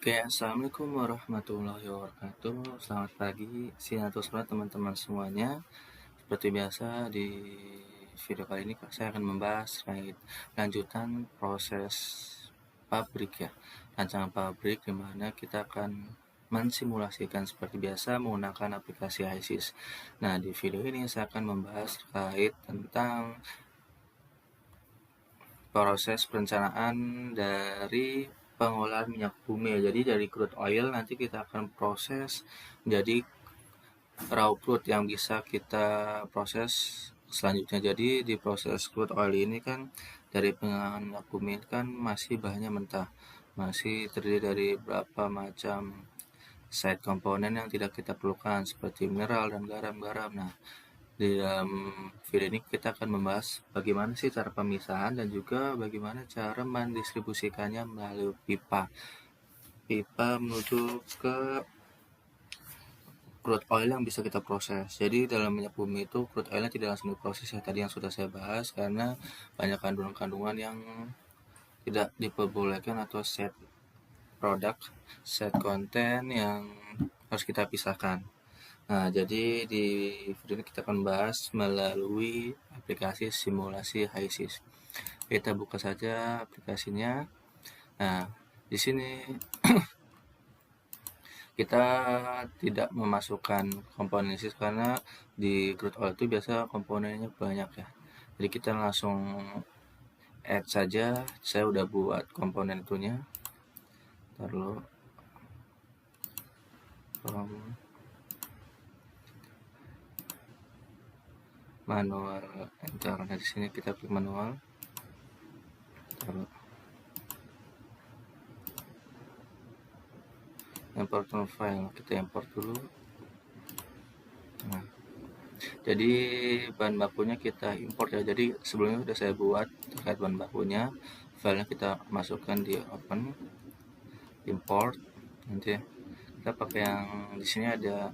Oke, assalamualaikum warahmatullahi wabarakatuh. Selamat pagi, siang atau sore teman-teman semuanya. Seperti biasa di video kali ini saya akan membahas terkait lanjutan proses pabrik ya, rancangan pabrik di mana kita akan mensimulasikan seperti biasa menggunakan aplikasi HiSys. Nah, di video ini saya akan membahas terkait tentang proses perencanaan dari pengolahan minyak bumi ya. Jadi dari crude oil nanti kita akan proses menjadi raw crude yang bisa kita proses selanjutnya. Jadi di proses crude oil ini kan dari pengolahan minyak bumi kan masih bahannya mentah, masih terdiri dari beberapa macam side komponen yang tidak kita perlukan seperti mineral dan garam-garam. Nah, di dalam video ini kita akan membahas bagaimana sih cara pemisahan dan juga bagaimana cara mendistribusikannya melalui pipa menuju ke crude oil yang bisa kita proses. Jadi dalam minyak bumi itu crude oilnya tidak langsung diproses ya, tadi yang sudah saya bahas, karena banyak kandungan-kandungan yang tidak diperbolehkan atau set konten yang harus kita pisahkan. Nah, jadi di video ini kita akan bahas melalui aplikasi simulasi HiSys. Kita buka saja aplikasinya. Nah, di sini kita tidak memasukkan komponen HiSys karena di crude oil itu biasa komponennya banyak ya. Jadi kita langsung add saja. Saya udah buat komponen itunya. Lalu manual enter. Nah, di sini kita klik manual. Taruh import file, kita import dulu. Nah, jadi bahan bakunya kita import ya. Jadi sebelumnya sudah saya buat terkait bahan bakunya, filenya kita masukkan di open, import. Nanti kita pakai yang di sini ada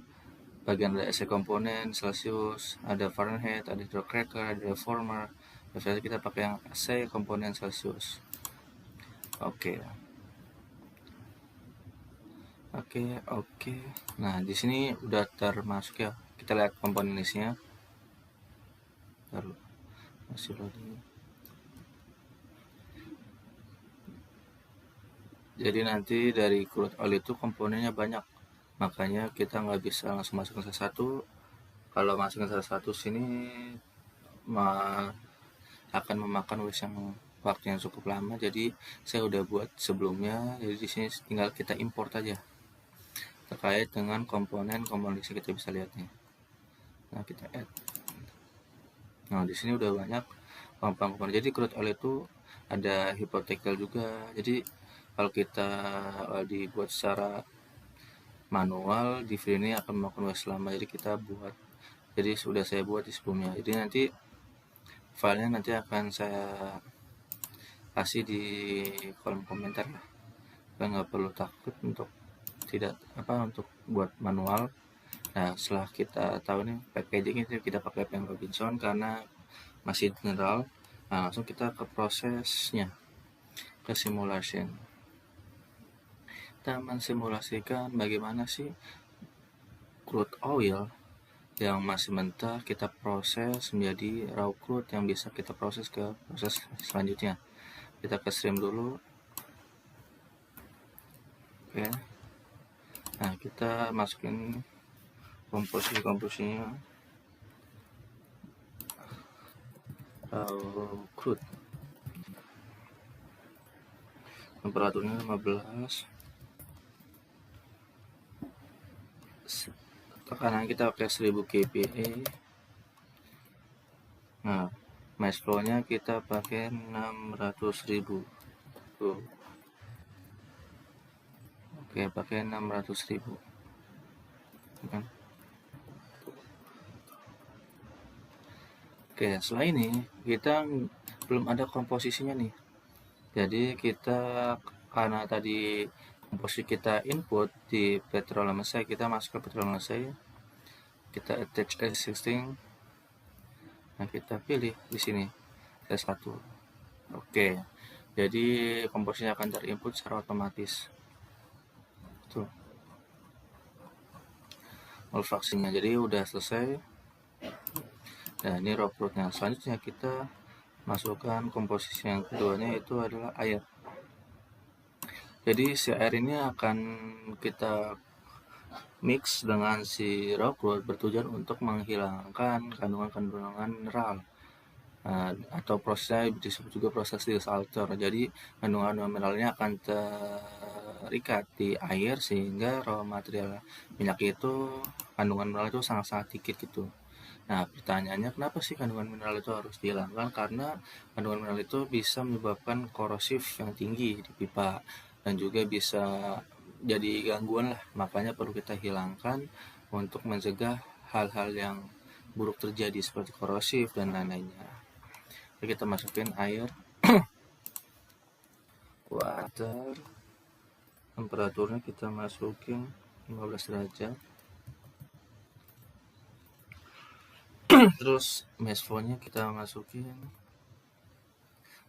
bagian ada SI komponen, Celsius, ada Fahrenheit, ada hydrocracker, ada reformer. Biasanya kita pakai yang SI komponen Celsius. Oke. Nah, di sini udah termasuk ya. Kita lihat komponen isinya. Taruh masih loading. Jadi nanti dari crude oil itu komponennya banyak, makanya kita nggak bisa langsung masukkan satu. Kalau masukkan satu sini akan memakan waktu yang cukup lama. Jadi saya udah buat sebelumnya. Jadi di sini tinggal kita import aja terkait dengan komponen kita bisa lihat nih. Nah, kita add. Nah, di sini udah banyak komponen. Jadi crude oil itu ada hypothetical juga. Jadi kalau kita dibuat secara manual, di video ini akan memakan waktu lama. Jadi kita buat. Jadi sudah saya buat di sebelumnya. Jadi nanti filenya nanti akan saya kasih di kolom komentar ya. Kita nggak perlu takut untuk untuk buat manual. Nah, setelah kita tahu nih packaging itu kita pakai pen Robinson karena masih general. Nah, langsung kita ke prosesnya, ke simulation. Kita mensimulasikan bagaimana sih crude oil yang masih mentah kita proses menjadi raw crude yang bisa kita proses ke proses selanjutnya. Kita ke stream dulu. Oke. Nah, kita masukin komposisinya crude. Temperaturnya 15. Tekanan kita pakai 1000 kPa. Nah, mass flow-nya kita pakai 600.000. Tuh. Oke, pakai 600.000. Kan? Oke, setelah ini kita belum ada komposisinya nih. Jadi kita karena tadi komposisi kita input di petroleum assay, kita masuk ke petroleum assay, kita attach existing. Nah, kita pilih di sini S1. Oke, jadi komposisinya akan terinput secara otomatis. tuh mol fraksinya. Jadi udah selesai. Nah, ini raw crude-nya. Selanjutnya kita masukkan komposisi yang keduanya, itu adalah air. Jadi si air ini akan kita mix dengan si raw crude bertujuan untuk menghilangkan kandungan-kandungan mineral. Atau prosesnya disebut juga proses desalter. Jadi kandungan mineralnya akan terikat di air sehingga raw material minyak itu kandungan mineral itu sangat-sangat dikit gitu. Nah, pertanyaannya kenapa sih kandungan mineral itu harus dihilangkan? Karena kandungan mineral itu bisa menyebabkan korosif yang tinggi di pipa dan juga bisa jadi gangguan lah. Makanya perlu kita hilangkan untuk mencegah hal-hal yang buruk terjadi seperti korosif dan lain-lainnya. Jadi kita masukin air, water, temperaturnya kita masukin 15 derajat. Terus mesh flow-nya kita masukin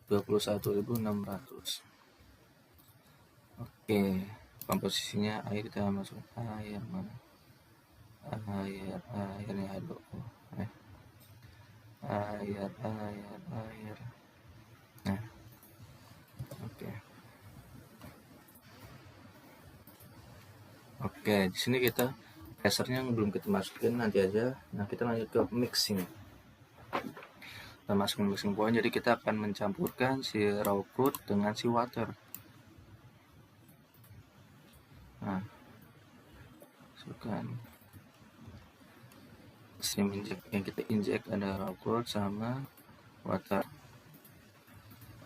21.600. Oke, komposisinya air kita masukin air mana? Airnya aduh. Air. Nah, oke. Oke, di sini kita pressure-nya belum kita masukin, nanti aja. Nah, kita lanjut ke mixing. Kita masukin mixing point, jadi kita akan mencampurkan si raw crude dengan si water. Nah, masukkan steam inject, yang kita inject ada raw crude sama water.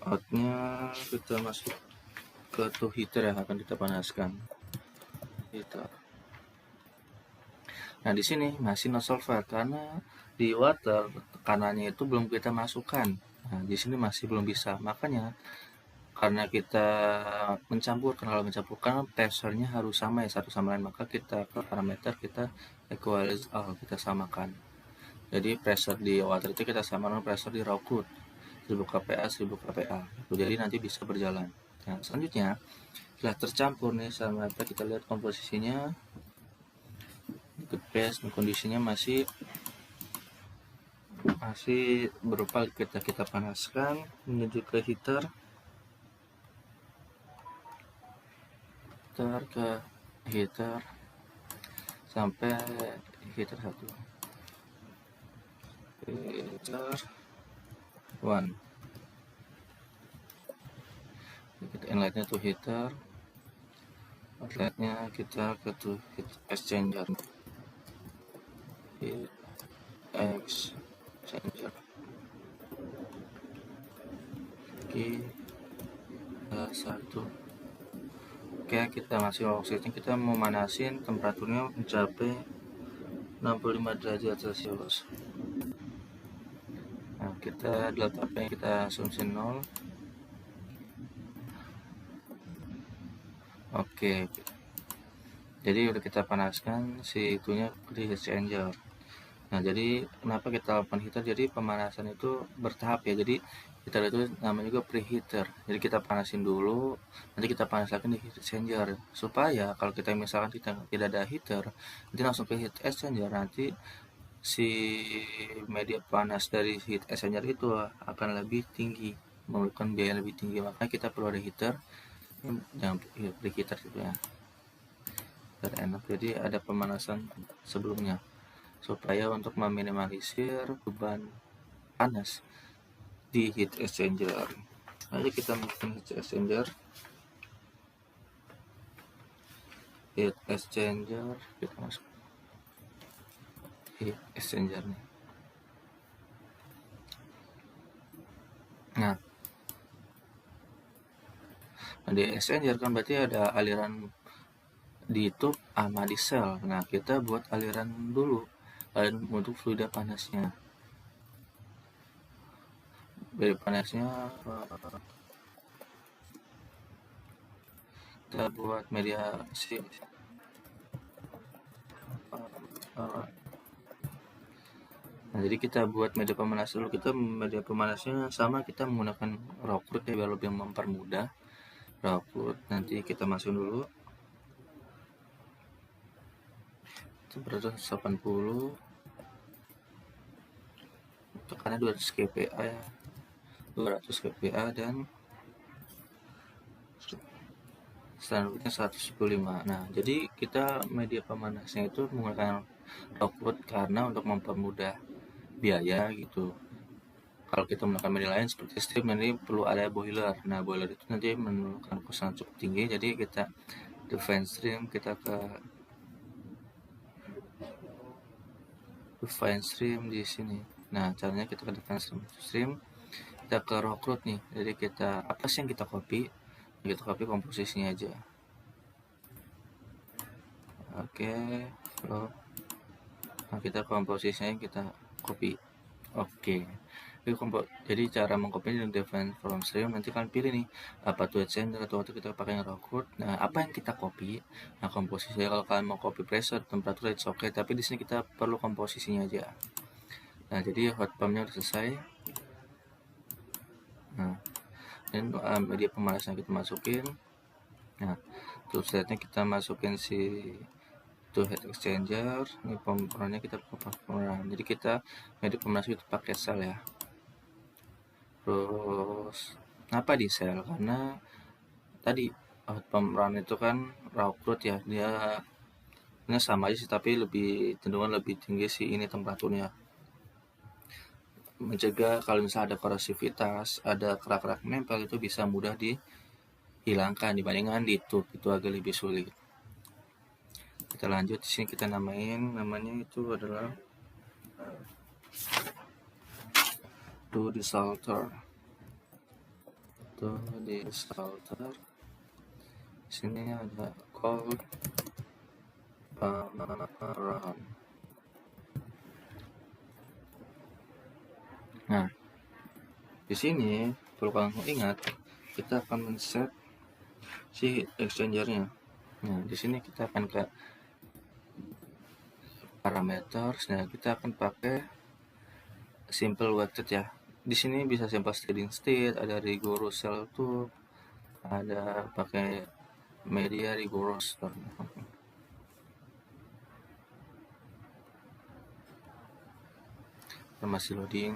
Outnya kita masuk ke two heater yang akan kita panaskan. Heater. Nah, di sini masih no solver karena di water tekanannya itu belum kita masukkan. Nah, di sini masih belum bisa. Makanya karena kita kalau mencampurkan pressure-nya harus sama ya satu sama lain, maka kita ke parameter kita equalize kita samakan. Jadi pressure di water itu kita samakan pressure di raw crude 1000 kPa 1000 kPa. Jadi nanti bisa berjalan. Nah, selanjutnya setelah tercampur nih sama kita lihat komposisinya. Liquid phase kondisinya masih berupa kita panaskan menuju ke heater sampai heater 1. Heater 1. Kita inletnya tuh heater, outletnya kita ke tuh heat exchanger. Heat exchanger. Satu. Oke, kita masih oksigen, kita mau manasin temperaturnya mencapai 65 derajat Celcius. Nah, kita letaknya kita asumsi 0. Oke. Jadi udah kita panaskan si itunya di heat exchanger. Nah, jadi kenapa kita lakukan heater? Jadi pemanasan itu bertahap ya. Jadi heater itu namanya juga preheater. Jadi kita panasin dulu, nanti kita panas lagi di heat exchanger. Supaya kalau kita misalkan kita tidak ada heater, nanti langsung ke heat exchanger, nanti si media panas dari heat exchanger itu akan lebih tinggi, memerlukan biaya lebih tinggi. Makanya kita perlu ada heater, jangan preheater gitu ya. Biar enak. Jadi ada pemanasan sebelumnya, supaya untuk meminimalisir beban panas di heat exchanger. Jadi kita masukin heat exchanger kita masuk heat exchanger nih. Nah, di exchanger kan berarti ada aliran di tube sama di sel. Nah, kita buat aliran dulu untuk fluida panasnya. Dari panasnya kita buat media nah, jadi kita buat media pemanas dulu. Media pemanasnya sama, kita menggunakan raw crude ya, biar lebih mempermudah. Raw crude nanti kita masukin dulu temperatur 180, tekanannya 200 kPa ya, 200 kPa, dan standarnya 175. Nah, jadi kita media pemanasnya itu menggunakan rockwood karena untuk mempermudah biaya gitu. Kalau kita menggunakan media lain seperti steam, nanti perlu ada boiler. Nah, boiler itu nanti memerlukan kosan cukup tinggi, jadi kita define stream, kita ke define stream di sini. Nah, caranya kita ke define stream, kita ke rockwood nih. Jadi kita apa sih yang kita copy? Kita copy komposisinya aja. Oke, nah kita komposisinya kita copy. Oke, jadi cara mengcopy dan define from stream, nanti kalian pilih nih apa tuh exchanger atau waktu kita pakai rockwood. Nah, apa yang kita copy? Nah, komposisinya kalau kalian mau copy pressure, temperatur, it's okay, tapi di sini kita perlu komposisinya aja. Nah, jadi hot pumpnya udah selesai. Nah, dan media pemanasnya kita masukin. Nah, toolsetnya kita masukin si itu heat exchanger, ini pemronya kita pakai pemroan. Jadi kita media pemanas itu pakai sel ya. Terus kenapa di sel? Karena tadi pemroan itu kan raw crude ya, dia ini sama aja sih, tapi lebih cenderungan lebih tinggi sih ini temperaturnya, mencegah kalau misalnya ada korosivitas, ada kerak-kerak nempel, itu bisa mudah dihilangkan dibandingkan di tube, itu agak lebih sulit. Kita lanjut, di sini kita namanya itu adalah to desalter. Sini ada cold pump. Nah, di sini perlu kalian ingat, kita akan men-set si exchangernya. Nah, di sini kita akan ke parameter. Nah, kita akan pakai simple weighted ya. Di sini bisa simple steady state, ada rigorous cell tube, ada pakai media rigorous. Masih loading.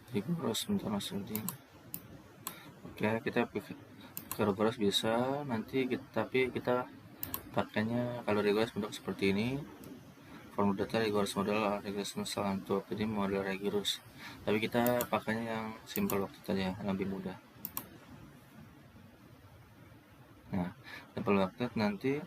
Rigorous bentar masih loading. Oke, kita ke rigorous bisa nanti tapi kita pakainya kalau rigorous bentuk seperti ini, form data rigorous model untuk jadi model rigorous, tapi kita pakainya yang simple waktu saja yang lebih mudah. Nah, simple waktu nanti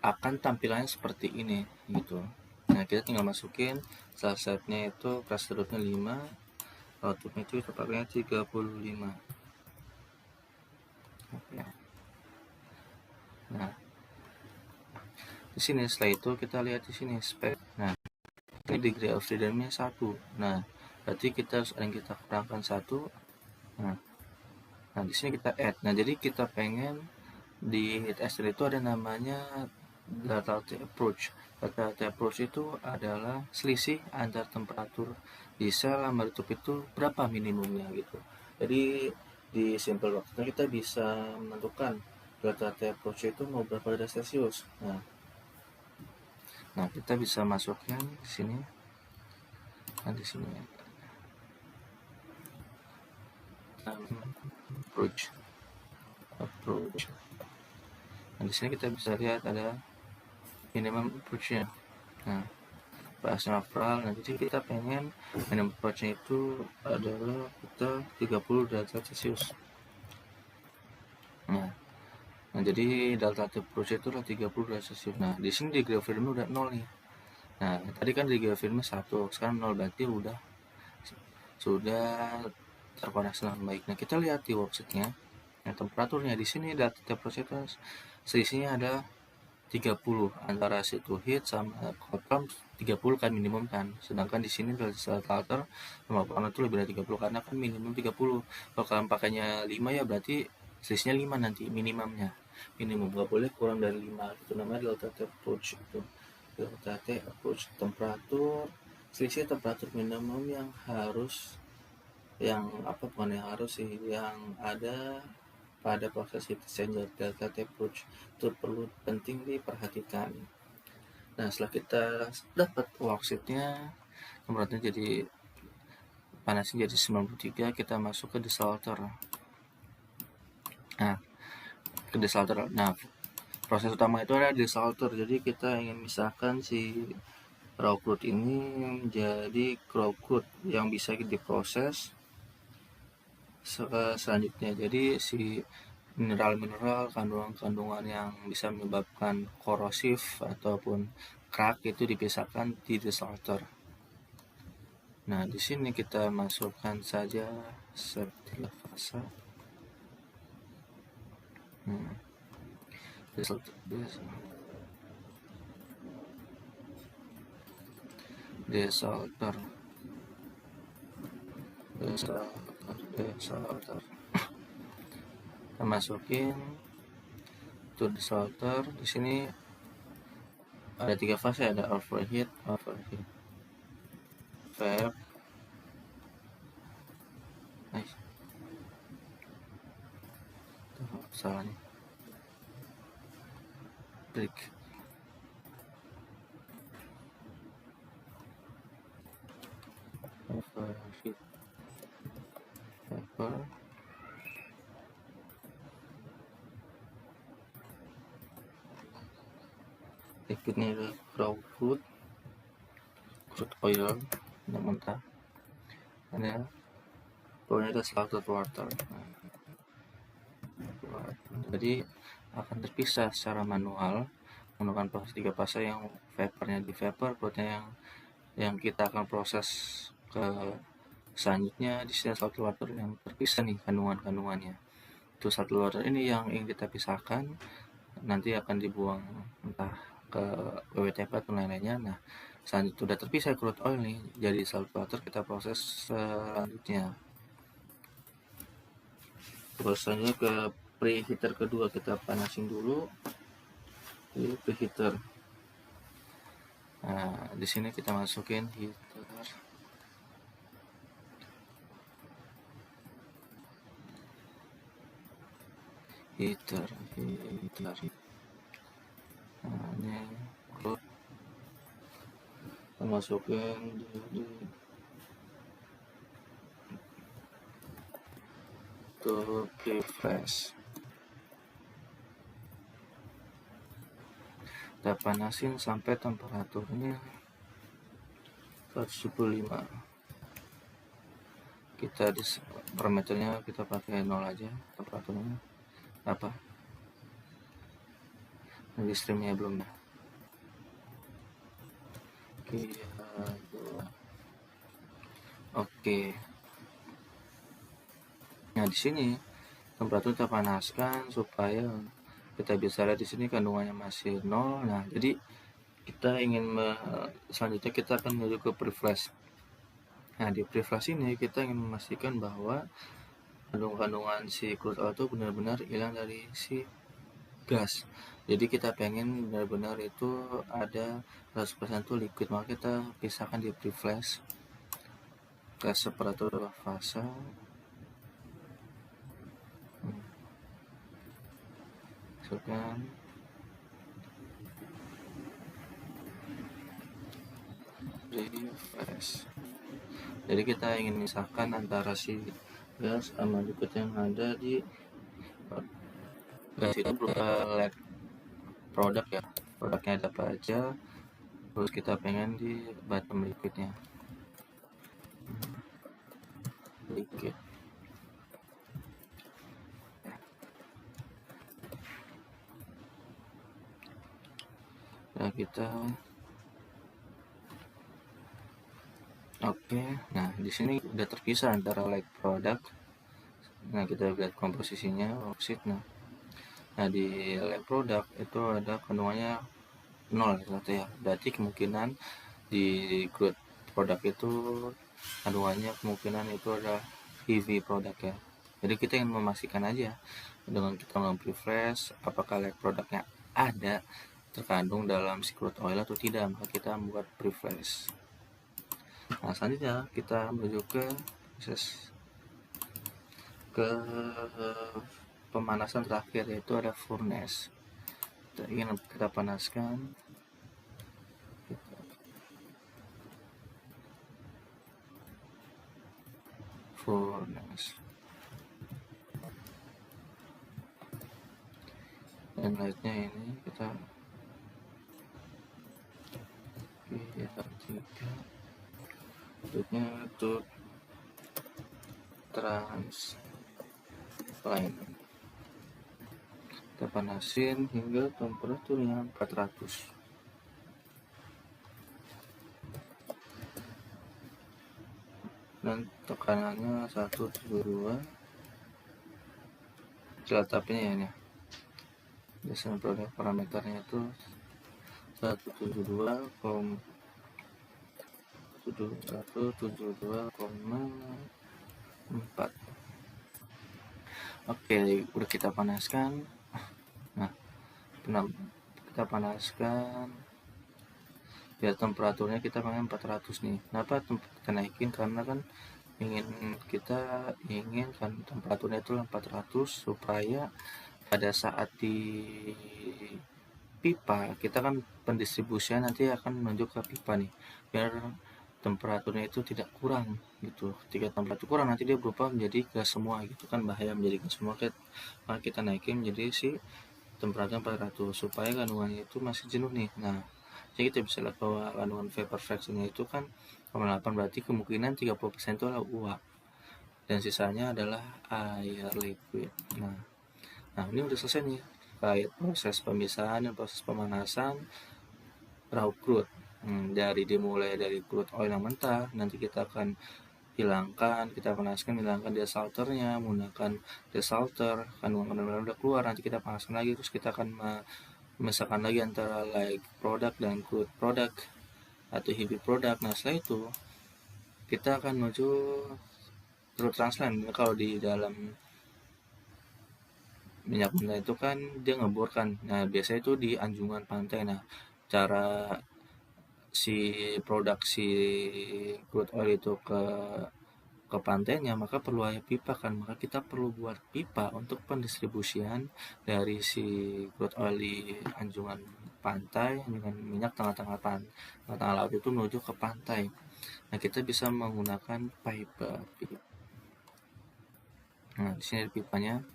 akan tampilannya seperti ini gitu. Nah, kita tinggal masukin subsetnya itu pressure drop-nya 5, outputnya itu kita pakainya 35. Oke. Nah, di sini setelah itu kita lihat di sini spek. Nah, ini degree of freedom-nya 1. Nah, berarti kita harus ada yang kita kurangkan 1. Nah, di sini kita add. Nah, jadi kita pengen di heat exchanger itu ada namanya delta-T approach. Delta-T approach itu adalah selisih antar temperatur di sel sama tutup itu berapa minimumnya gitu. Jadi di simple waktu kita bisa menentukan delta-T approach itu mau berapa derajat Celcius. Nah, kita bisa masukkan di sini. Nah, di sini approach. Nah, di sini kita bisa lihat ada minimum approach-nya. Nah, bahasa natural. Nah, jadi kita pengen minimum approach-nya itu adalah kita 30 derajat Celcius. Nah, jadi delta approach itu adalah 30 derajat Celcius. Nah, di sini degree of freedom udah 0 nih. Nah, tadi kan degree of freedom 1, sekarang 0, berarti sudah terkoneksi dengan baik. Nah, kita lihat di worksheet-nya. Nah, temperaturnya di sini delta approach itu selisihnya ada 30 antara heat to heat sama cold pump 30 kan minimum kan, sedangkan di sini dari starter sama panel itu lebih dari 30 karena kan minimum 30. Kalau kalian pakainya 5 ya berarti selisihnya 5 nanti minimumnya, minimum nggak boleh kurang dari 5. Itu namanya delta T approach. Itu delta T approach temperatur, selisih temperatur minimum yang harus, yang apa, bukan yang harus sih, yang ada pada proses heat exchanger delta T approach itu perlu penting diperhatikan. Nah, setelah kita dapat worksheetnya, temperaturnya jadi panasnya jadi 93, kita masuk ke desalter. Nah, ke desalter. Nah, proses utama itu adalah desalter. Jadi kita ingin misahkan si raw crude ini menjadi raw crude yang bisa diproses selanjutnya. Jadi si mineral-mineral, kandungan-kandungan yang bisa menyebabkan korosif ataupun crack itu dipisahkan di desalter. Nah, di sini kita masukkan saja setiap fase. Desalter. Kita masukin to desalter. Di sini ada 3 fase, ada overheat, vap. Salah nih. Break. Overheat. Vapor. Liquidnya ada raw crude oil yang mentah. Ada pokoknya ada salted water. Jadi akan terpisah secara manual menggunakan proses 3 fase, yang vapornya di vapor, crude-nya yang kita akan proses ke selanjutnya. Di sini salted water yang terpisah nih kandungannya. Itu salted water ini yang ingin kita pisahkan, nanti akan dibuang entah ke WWTP atau lain-lainnya. Nah, selanjutnya sudah terpisah crude oil nih jadi salted water, kita proses selanjutnya. Terus selanjutnya ke preheater kedua, kita panasin dulu di preheater. Nah, di sini kita masukin heater. Nah, ini kita masukin di to refresh. Kita panasin sampai temperaturnya 175. Kita di parameternya kita pakai 0 aja temperaturnya. Apa? Di streamnya belum ya. Oke. Nah, di sini temperatur kita panaskan supaya kita bisa lihat di sini kandungannya masih 0. Nah, jadi kita ingin selanjutnya kita akan menuju ke pre-flash. Nah, di pre-flash ini kita ingin memastikan bahwa kandungan si crude oil itu benar-benar hilang dari si gas. Jadi kita pengen benar-benar itu ada 100% itu liquid, maka kita pisahkan di pre-flash ke separator fase. Masukkan refresh. Jadi kita ingin misahkan antara si gas sama liquid yang ada di gas itu berupa LED produk ya, produknya ada apa aja, terus kita pengen di bottom liquidnya liquid. Nah, kita oke. Nah, di sini udah terpisah antara light product. Nah, kita lihat komposisinya worksheet. Nah, Nah di lab produk itu ada kandungannya 0 ternyata ya, berarti kemungkinan di crude produk itu kandungannya kemungkinan itu ada heavy produk ya. Jadi kita ingin memastikan aja dengan kita melakukan fresh apakah lab produknya ada terkandung dalam si crude oil atau tidak, maka kita membuat pre-fresh. Nah selanjutnya kita menuju ke proses ke pemanasan terakhir, yaitu ada furnace. Kita ingin kita panaskan furnace, dan lightnya ini kita tiga, lightnya itu transline. Kita panasin hingga temperaturnya 400. Dan tekanannya 172. Celatapnya ya ini. Desain produk parameternya itu 172,4. Oke, udah kita panaskan. Nah, kita panaskan biar temperaturnya kita pakai 400 nih. Kenapa kita naikin? Karena kan kita ingin kan temperaturnya itu 400 supaya pada saat di pipa kita kan pendistribusian nanti akan menuju ke pipa nih, biar temperaturnya itu tidak kurang gitu. Ketika temperatur kurang nanti dia berubah menjadi ke semua gitu kan, bahaya menjadi ke semua. Maka kita naikin menjadi si temperatur 400 supaya kandungannya itu masih jenuh nih. Nah jadi kita bisa lihat bahwa kandungan vapor fraction-nya itu kan 8, berarti kemungkinan 30% itu adalah uap dan sisanya adalah air liquid. Nah ini udah selesai nih terkait proses pemisahan dan proses pemanasan raw crude. Dari dimulai dari crude oil yang mentah, nanti kita akan kita panaskan, hilangkan desalternya menggunakan desalter, kandungan udah keluar, nanti kita panaskan lagi, terus kita akan memisahkan lagi antara light product dan crude product atau heavy product. Nah setelah itu kita akan menuju crude transline. Kalau di dalam minyak mentah itu kan dia ngebor kan, nah biasanya itu di anjungan pantai. Nah cara si produksi crude oil itu ke pantainya, maka perlu ada pipa kan, maka kita perlu buat pipa untuk pendistribusian dari si crude oil di anjungan pantai dengan minyak tengah-tengah laut itu menuju ke pantai. Nah kita bisa menggunakan pipe. Nah di sini ada pipanya,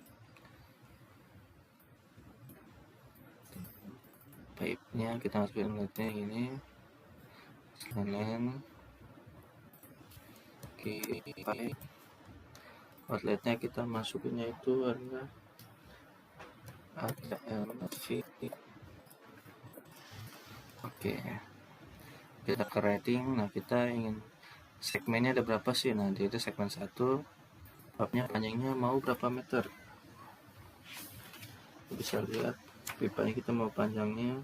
pipe-nya kita masukin outletnya ini, selain pipe outletnya kita masukinnya itu adalah ATMV. Oke, kita ke rating. Nah kita ingin segmennya ada berapa sih? Nah dia itu segmen 1, pipe-nya panjangnya mau berapa meter, bisa lihat pipanya kita mau panjangnya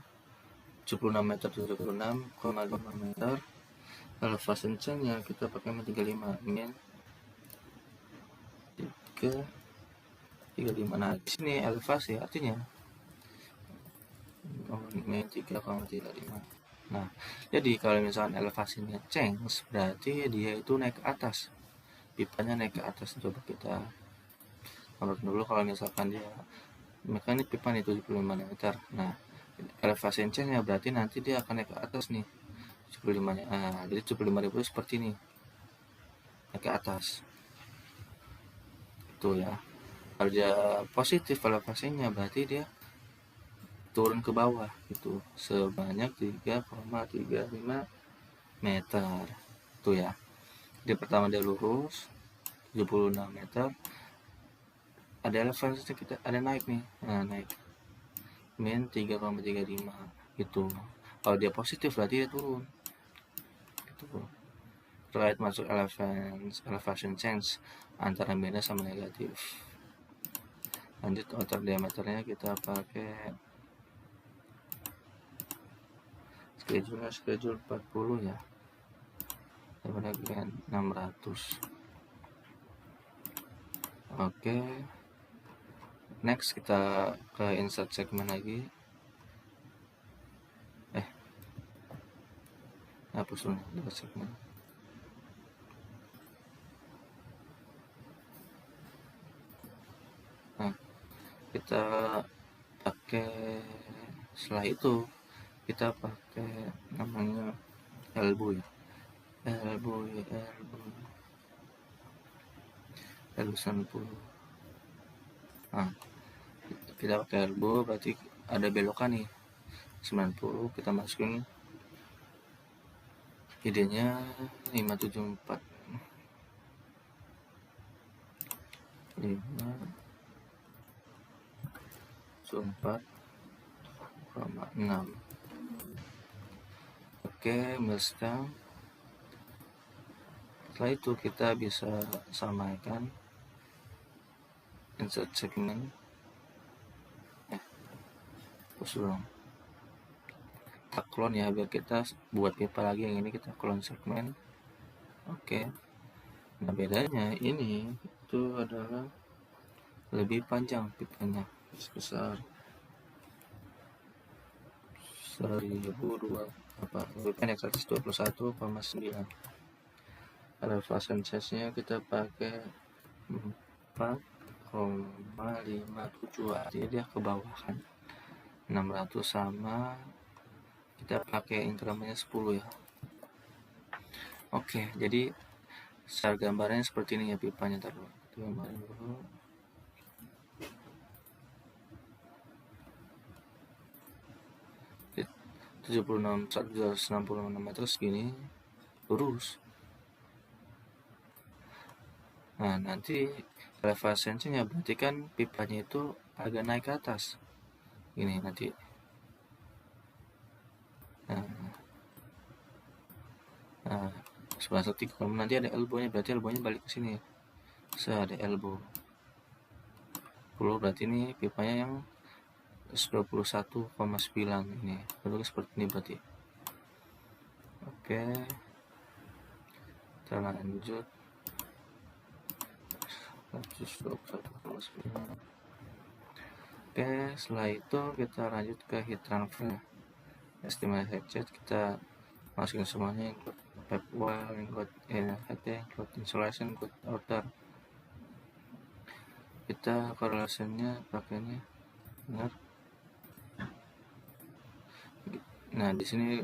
76 meter, 76,5 meter. Elevation change-nya kita pakai 35 min 35. Nah di sini elevasi artinya min 3,35. Nah jadi kalau misalkan elevasinya change, berarti dia itu naik ke atas, pipanya naik ke atas. Coba kita nomor dulu, kalau misalkan dia mekanik pipa nih 75 meter. Nah elevation change-nya berarti nanti dia akan naik ke atas nih 75 nya. Nah jadi 75.000 seperti ini, naik ke atas itu ya. Kalau dia positif elevasinya berarti dia turun ke bawah gitu sebanyak 3,35 meter itu ya. Di pertama dia lurus 76 meter, ada elevasi kita ada naik nih. Nah naik min 3,35 gitu. Kalau dia positif berarti dia turun gitu. Terkait masuk elevation change antara minus sama negatif. Lanjut outer diameternya kita pakai schedule 40 ya, daripada 600. Oke, next kita ke insert segment lagi. Hapus dulu nih segmen. Nah, kita pakai, setelah itu kita pakai namanya elbow ya, elbow 90. Nah, kita pakai elbow berarti ada belokan nih 90, kita masukin idenya 574 574,6. Oke, milestone. Setelah itu kita bisa samakan insert segment. Usulong kita clone ya, biar kita buat pipa lagi yang ini kita clone segmen. Oke, nah bedanya ini itu adalah lebih panjang pipanya, sebesar 1002 lebih pendek 121,9. Ada flash size nya kita pakai 4,57, jadi dia ke bawah kan 600, sama kita pakai incrementnya 10 ya. Oke, jadi secara gambarnya seperti ini ya pipanya. Taruh gambarin dulu. Di 166 meter segini lurus. Nah, nanti relevansinya berarti kan pipanya itu agak naik ke atas ini nanti. Nah, sebelah setik kalau nanti ada elbownya, berarti elbownya balik ke sini. Ada elbow 10, berarti ini pipanya yang 21,9 ini bentuknya seperti ini berarti. Oke, kita lanjut 121,9. Oke, setelah itu kita lanjut ke heat transfer. Estimate head jet kita masukin semuanya, include pipe well, include heating, include insulation, include outer. Kita correlationnya pakainya benar. Nah, di sini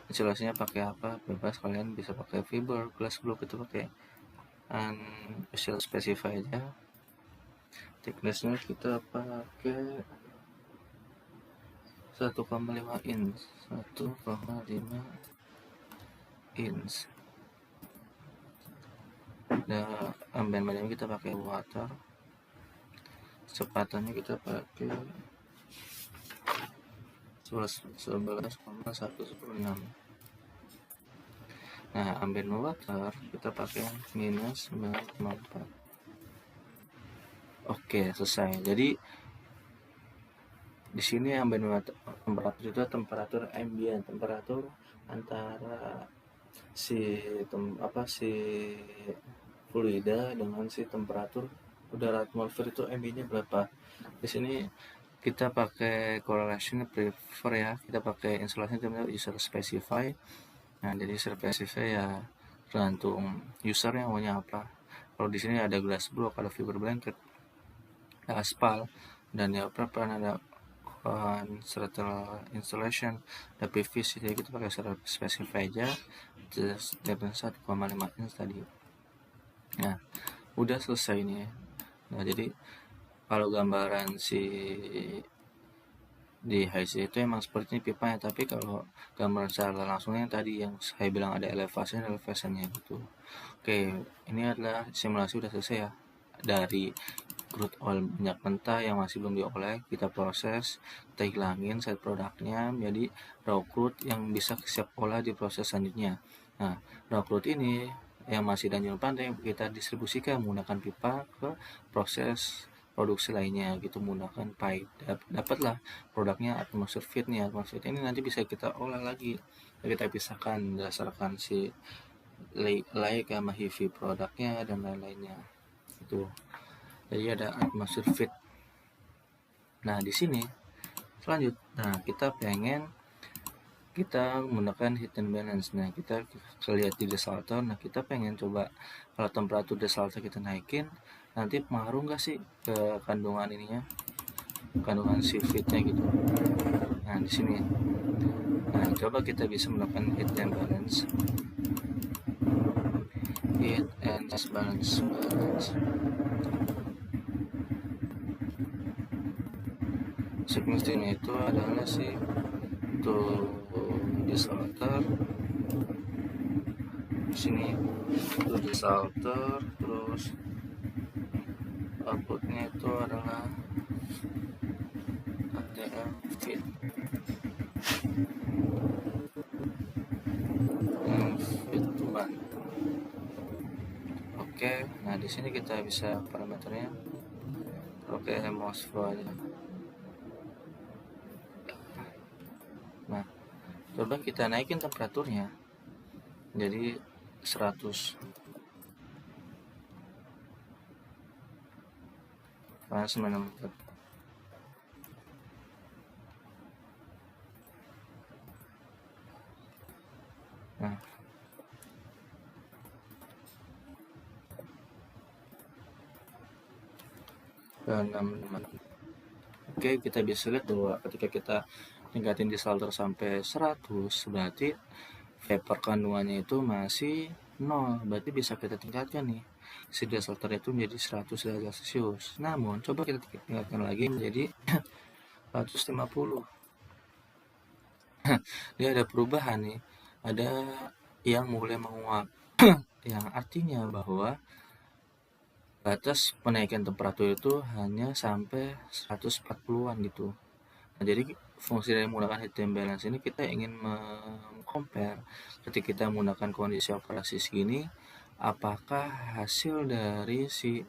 insulasinya pakai apa? Bebas, kalian bisa pakai fiber, glass block, itu pakai special specify aja. Thicknessnya kita pakai 1,5 inch. Nah, ambient medium kita pakai water. Kecepatannya kita pakai 11,116. Nah, ambient water kita pakai minus 9,4. Oke, selesai. Jadi di sini ambient water temperatur itu temperatur ambient, temperatur antara si fluida dengan si temperatur udara atmosfer itu ambient-nya berapa. Di sini kita pakai correlation prefer ya, kita pakai insulation namanya user specify. Nah, jadi user specify ya tergantung usernya maunya apa. Kalau di sini ada glass block, ada fiber blanket, ada aspal, dan ya pernah ada structural insulation, ada PVC, jadi kita pakai user specify aja. Terus 1,5 inch tadi. Nah, udah selesai nih. Nah, jadi kalau gambaran di HIC itu emang seperti ini pipanya, tapi kalau gambaran secara langsungnya tadi yang saya bilang ada elevasinya gitu. Oke, ini adalah simulasi udah selesai ya. Dari crude oil minyak mentah yang masih belum diolah, kita proses, kita hilangin side produknya menjadi raw crude yang bisa siap olah di proses selanjutnya. Nah, raw crude ini yang masih dan jangka panjang kita distribusikan menggunakan pipa ke proses produksi lainnya gitu menggunakan pipe. Dapatlah produknya atmosfer feed nih. Atmosfer feed ini nanti bisa kita olah lagi, kita pisahkan berdasarkan si layak sama HIVI produknya dan lain-lainnya itu. Jadi ada atmosfer feed. Nah di sini nah kita menggunakan heat and balance. Nah kita lihat di desalter. Nah kita pengen coba kalau temperatur desalter kita naikin, nanti pengaruh nggak sih ke kandungan ininya, kandungan si feednya gitu. Nah di sini. Nah coba kita bisa melakukan heat and balance. Heat and balance. Sequence itu adalah si desalter. Di sini itu desalter, terus outputnya itu adalah ATM feed tuban. Oke, nah di sini kita bisa parameternya. Oke, mouse flow aja. Nah, coba kita naikin temperaturnya jadi 100. Panas menemukan. Nah, ke 65. Oke, kita bisa lihat bahwa ketika kita tingkatin desalter sampai 100, berarti vapor kandungannya itu masih 0. Berarti bisa kita tingkatkan nih si desalter itu menjadi 100 derajat Celcius. Namun coba kita tingkatkan lagi menjadi 150. Dia ada perubahan nih, ada yang mulai menguap yang artinya bahwa batas penaikan temperatur itu hanya sampai 140-an gitu. Nah, jadi fungsi dari menggunakan heat and balance ini kita ingin compare ketika kita menggunakan kondisi operasi segini, apakah hasil dari si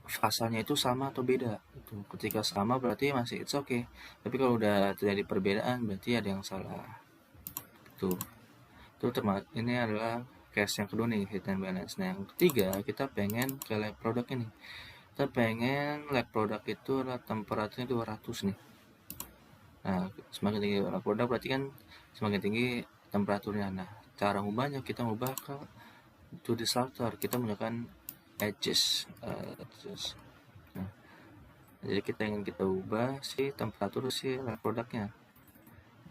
fasanya itu sama atau beda. Itu ketika sama berarti masih it's okay. Tapi kalau udah terjadi perbedaan berarti ada yang salah. Itu ini adalah case yang kedua nih, heat and balance. Nah yang ketiga kita pengen ke lab product ini. Kita pengen lab product itu adalah temperaturnya 200 nih. Nah semakin tinggi lab product berarti kan semakin tinggi temperaturnya. Nah cara ngubahnya kita ngubah ke to desalter, kita menggunakan edges. Nah, jadi kita ubah si temperatur si lab produknya.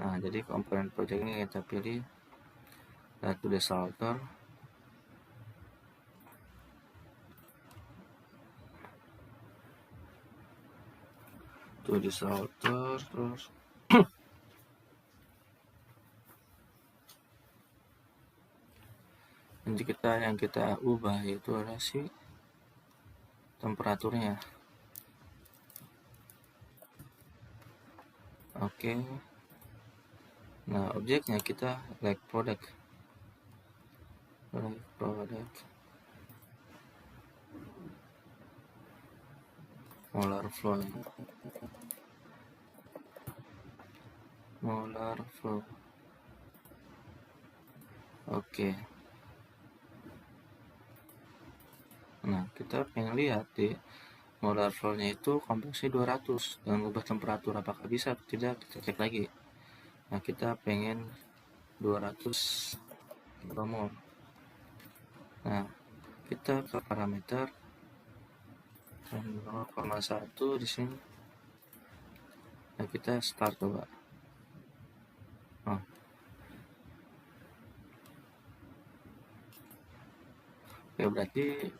Nah jadi komponen project ini kita pilih to desalter. To desalter terus nanti yang kita ubah yaitu adalah si temperaturnya. Oke. Nah objeknya kita like product molar flow. Oke. Nah kita pengen lihat di molar flow-nya itu kompresi 200 dengan ubah temperatur, apakah bisa atau tidak, kita cek lagi. Nah kita pengen 200 mol. Nah kita ke parameter 0,1 di sini. Nah kita start coba. Ya berarti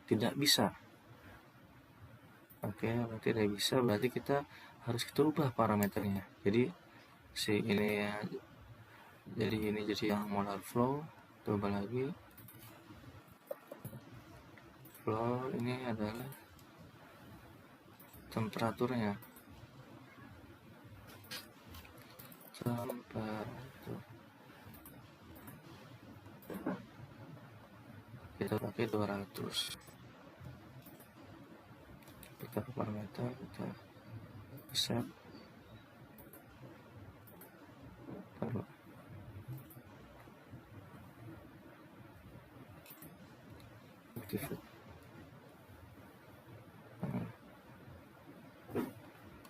tidak bisa. Oke, berarti tidak bisa, berarti kita harus ubah parameternya. Jadi si ini ya, jadi ini jadi yang molar flow. Coba lagi. Flow ini adalah temperaturnya. Kita pakai 200. parameter kita set taruh activate.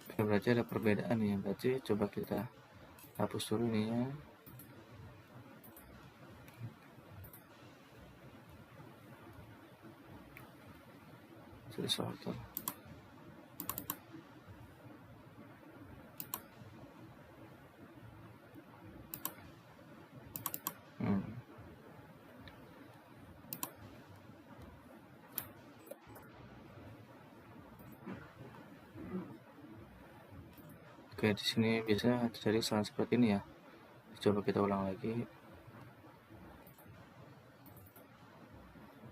Oke, berarti ada perbedaan nih, berarti coba kita hapus dulu nih ya. Sorter. Oke, di sini biasanya terjadi kesalahan seperti ini ya. Coba kita ulang lagi.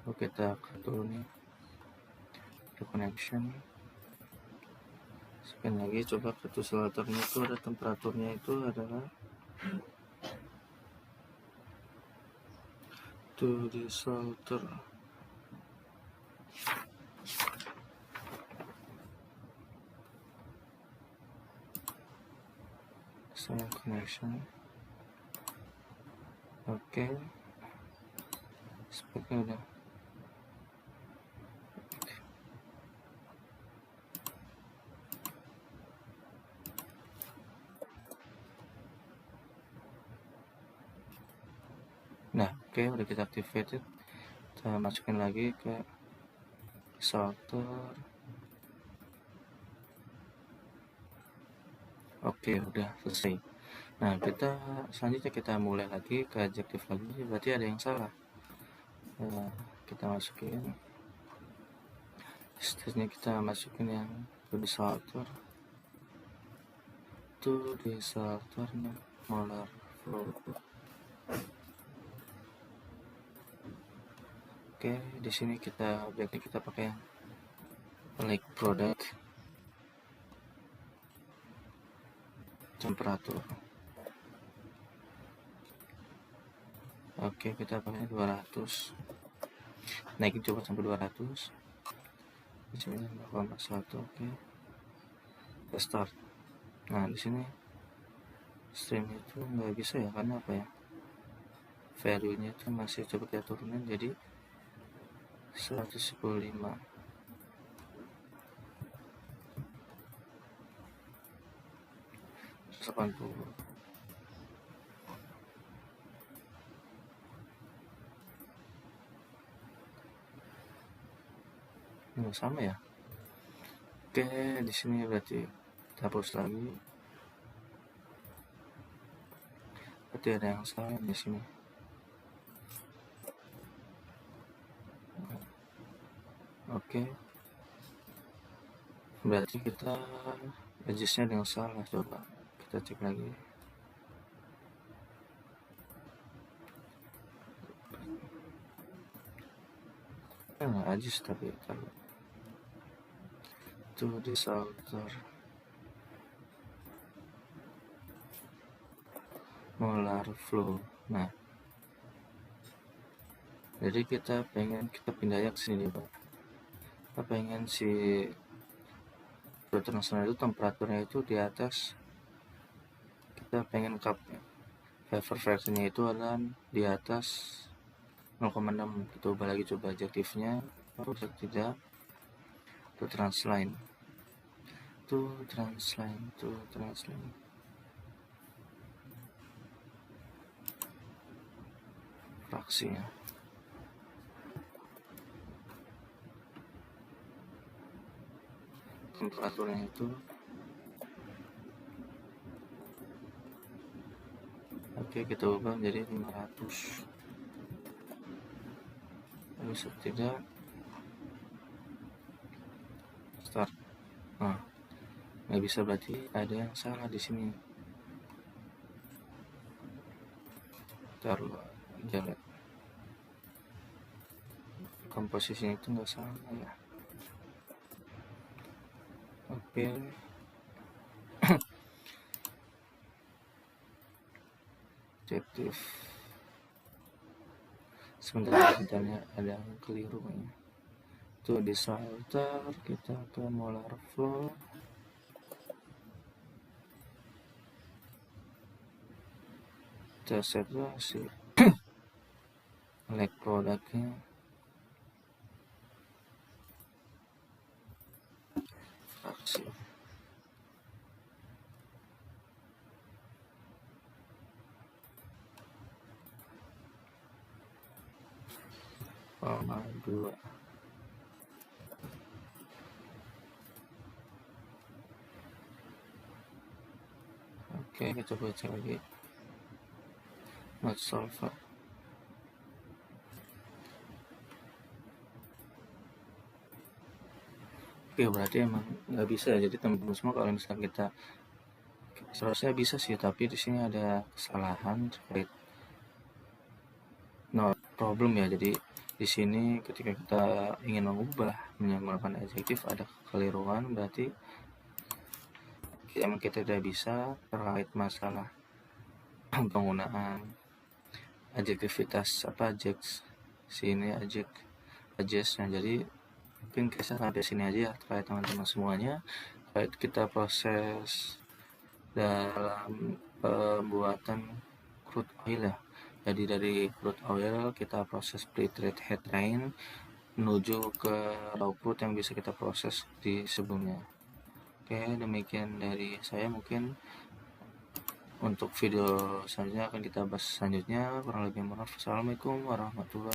Oke, kita dulu nih reconnection. Sekali lagi coba kartu selektornya itu ada temperaturnya itu adalah to the shelter. Saya connection. Oke, speknya udah. Nah, oke, udah kita activated. Kita masukin lagi ke shelter. Oke, udah selesai. Nah, kita selanjutnya kita mulai lagi ke adjektif lagi. Berarti ada yang salah. Nah, kita masukin. Seterusnya kita masukin yang to the shelter. To the shelter molar flow. Oke, di sini kita objeknya kita pakai yang like product temperatur. Oke, kita pakai 200. Naikin coba sampai 200. Di sini 0,41. Oke. Kita start. Nah, di sini stream itu nggak bisa ya, karena apa ya? Value-nya itu masih, coba kita turunin jadi 115. Ini sama ya. Oke, di sini berarti kita hapus lagi. Berarti ada yang salah di sini. Oke. Berarti kita adjustnya dengan salah. Coba kita cek lagi. Nggak adjust tapi taruh to the shelter molar flow. Nah, jadi kita pengen kita pindahnya ke sini, Pak. Kita pengen si internasional itu temperaturnya itu di atas. Kita pengen vapor fraction-nya itu adalah di atas 0,6. Kita ubah lagi coba adjektifnya. Bisa tidak to translate fraksinya. Temperaturnya itu oke, kita ubah menjadi 500. Bisa tidak start. Nah, nggak bisa, berarti ada yang salah di sini. Taruh jelek, komposisinya itu nggak sama ya. Oke. Adjektif sebentar, ada yang keliru ya. Itu di salter, kita ke molar flow. Kita set si like produknya. Fraksi. Koma 2. Oke, kita baca lagi. Not solver. Oke, berarti emang nggak bisa. Jadi teman-teman semua kalau misalnya kita seharusnya bisa sih, tapi di sini ada kesalahan terkait not problem ya. Jadi di sini ketika kita ingin mengubah menggunakan adjektif ada kekeliruan, berarti emang kita tidak bisa terkait masalah penggunaan adjektivitas adjects sini adjust. Nah, jadi mungkin kisah sampai sini aja ya terkait teman-teman semuanya, terkait kita proses dalam pembuatan crude oil ya. Jadi dari crude oil kita proses pre-treat head train menuju ke raw crude yang bisa kita proses di sebelumnya. Oke, demikian dari saya. Mungkin untuk video selanjutnya akan kita bahas selanjutnya. Kurang lebih maaf. Assalamualaikum warahmatullahi wabarakatuh.